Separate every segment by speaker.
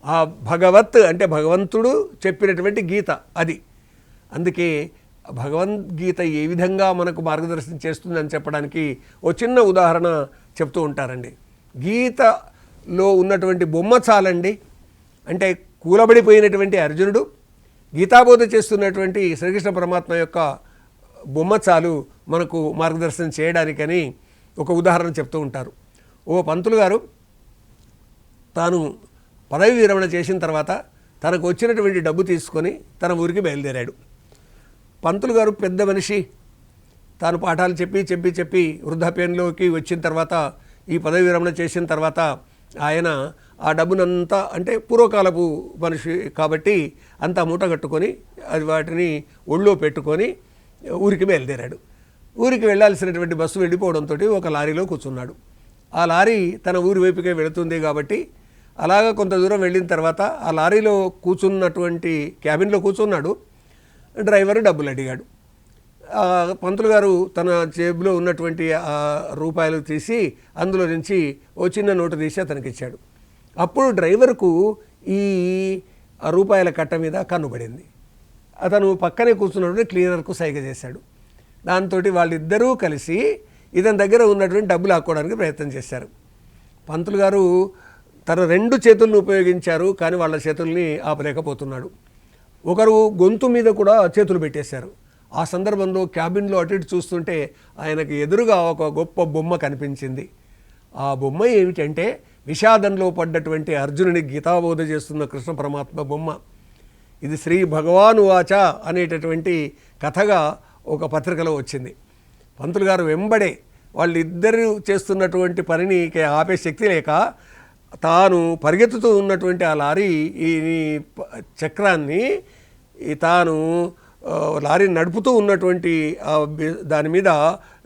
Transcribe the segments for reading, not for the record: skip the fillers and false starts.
Speaker 1: ఆ భగవత్ అంటే భగవంతుడు చెప్పినటువంటి గీత అది. అందుకే భగవద్గీత ఏ విధంగా మనకు మార్గదర్శనం చేస్తుందని చెప్పడానికి ఓ చిన్న ఉదాహరణ చెప్తూ ఉంటారండి. గీతలో ఉన్నటువంటి బొమ్మ చాలండి. అంటే కూలబడిపోయినటువంటి అర్జునుడు గీతాబోధ చేస్తున్నటువంటి శ్రీకృష్ణ పరమాత్మ యొక్క బొమ్మ చాలు మనకు మార్గదర్శనం చేయడానికని ఒక ఉదాహరణ చెప్తూ ఉంటారు. ఓ పంతులు గారు తాను పదవి విరమణ చేసిన తర్వాత తనకు వచ్చినటువంటి డబ్బు తీసుకొని తన ఊరికి బయలుదేరాడు. పంతులు గారు పెద్ద మనిషి, తాను పాఠాలు చెప్పి వృద్ధాప్యంలోకి వచ్చిన తర్వాత ఈ పదవి విరమణ చేసిన తర్వాత ఆయన ఆ డబ్బునంతా, అంటే పూర్వకాలపు మనిషి కాబట్టి అంతా మూట కట్టుకొని అది వాటిని ఒళ్ళో పెట్టుకొని ఊరికి బయలుదేరాడు. ఊరికి వెళ్ళాల్సినటువంటి బస్సు వెళ్ళిపోవడంతో ఒక లారీలో కూర్చున్నాడు. ఆ లారీ తన ఊరి వైపుకే వెళుతుంది కాబట్టి అలాగా కొంత దూరం వెళ్ళిన తర్వాత ఆ లారీలో కూర్చున్నటువంటి క్యాబిన్లో కూర్చున్నాడు. డ్రైవర్ డబ్బులు అడిగాడు. పంతులు గారు తన జేబులో ఉన్నటువంటి రూపాయలు తీసి అందులో నుంచి ఓ చిన్న నోటు తీసి అతనికి ఇచ్చాడు. అప్పుడు డ్రైవర్కు ఈ రూపాయల కట్ట మీద కన్నుబడింది. అతను పక్కనే కూర్చున్నటువంటి క్లీనర్కు సైగ చేశాడు. దాంతో వాళ్ళిద్దరూ కలిసి ఇతని దగ్గర ఉన్నటువంటి డబ్బులు ఆక్కోవడానికి ప్రయత్నం చేశారు. పంతులు గారు తన 2 చేతులను ఉపయోగించారు, కానీ వాళ్ళ చేతుల్ని ఆపలేకపోతున్నాడు. ఒకరు గొంతు మీద కూడా చేతులు పెట్టేశారు. ఆ సందర్భంలో క్యాబిన్లో అటు ఇటు చూస్తుంటే ఆయనకు ఎదురుగా ఒక గొప్ప బొమ్మ కనిపించింది. ఆ బొమ్మ ఏమిటంటే విషాదంలో పడ్డటువంటి అర్జునుని గీతాబోధ చేస్తున్న కృష్ణ పరమాత్మ బొమ్మ. ఇది శ్రీ భగవాను వాచ అనేటటువంటి కథగా ఒక పత్రికలో వచ్చింది. పంతులు గారు వెంబడే వాళ్ళిద్దరూ చేస్తున్నటువంటి పనిని ఆపే శక్తి లేక తాను పరిగెత్తుతూ ఉన్నటువంటి ఆ లారీ ఈ చక్రాన్ని తాను లారీని నడుపుతూ ఉన్నటువంటి దాని మీద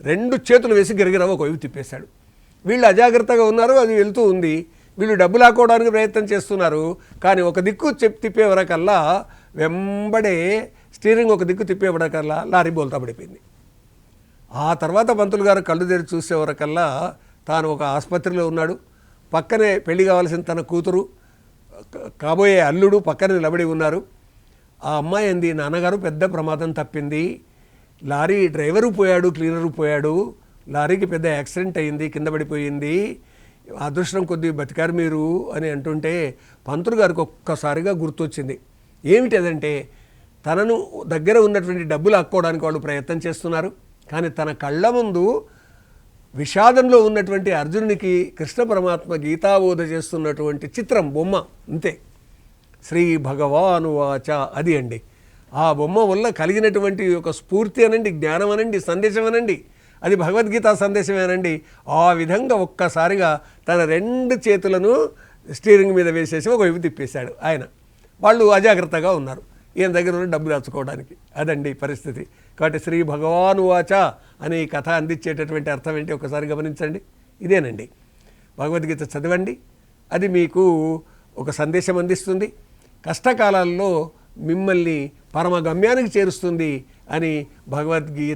Speaker 1: 2 చేతులు వేసి గిరగిర ఒకవైపు తిప్పేశాడు. వీళ్ళు అజాగ్రత్తగా ఉన్నారు, అది వెళ్తూ ఉంది. వీళ్ళు డబ్బులు ఆకోవడానికి ప్రయత్నం చేస్తున్నారు, కానీ ఒక దిక్కు తిప్పే వరకల్లా వెంబడే స్టీరింగ్ ఒక దిక్కు తిప్పే వరకల్లా లారీ బోల్తా పడిపోయింది. ఆ తర్వాత పంతులు గారు కళ్ళు తెరిచి చూసే వరకల్లా తాను ఒక ఆసుపత్రిలో ఉన్నాడు. పక్కనే పెళ్లి కావాల్సిన తన కూతురు, కాబోయే అల్లుడు పక్కన నిలబడి ఉన్నారు. ఆ అమ్మాయి అంది, నాన్నగారు పెద్ద ప్రమాదం తప్పింది, లారీ డ్రైవరు పోయాడు, క్లీనరు పోయాడు, లారీకి పెద్ద యాక్సిడెంట్ అయింది, కింద పడిపోయింది, అదృష్టం కొద్దీ బతికారు మీరు అని అంటుంటే పంతులు గారికి ఒక్కసారిగా గుర్తొచ్చింది. ఏమిటి అదంటే తనను దగ్గర ఉన్నటువంటి డబ్బులు ఆక్కోవడానికి వాళ్ళు ప్రయత్నం చేస్తున్నారు, కానీ తన కళ్ళ ముందు విషాదంలో ఉన్నటువంటి అర్జునునికి కృష్ణ పరమాత్మ గీతాబోధ చేస్తున్నటువంటి చిత్రం, బొమ్మ, అంతే. శ్రీ భగవాను వాచ అది అండి. ఆ బొమ్మ వల్ల కలిగినటువంటి ఒక స్ఫూర్తి అనండి, జ్ఞానం అనండి, సందేశం అనండి, అది భగవద్గీత సందేశమేనండి. ఆ విధంగా ఒక్కసారిగా తన 2 చేతులను స్టీరింగ్ మీద వేసేసి ఒకవైపు తిప్పేశాడు ఆయన. వాళ్ళు అజాగ్రత్తగా ఉన్నారు, ఈయన దగ్గర ఉన్న డబ్బులు దాచుకోవడానికి. అదండి పరిస్థితి. కాబట్టి శ్రీ భగవాను వాచ అనే ఈ కథ అందించేటటువంటి అర్థం ఏంటి ఒకసారి గమనించండి. ఇదేనండి, భగవద్గీత చదవండి, అది మీకు ఒక సందేశం అందిస్తుంది, కష్టకాలాల్లో మిమ్మల్ని పరమ గమ్యానికి చేరుస్తుంది అని భగవద్గీత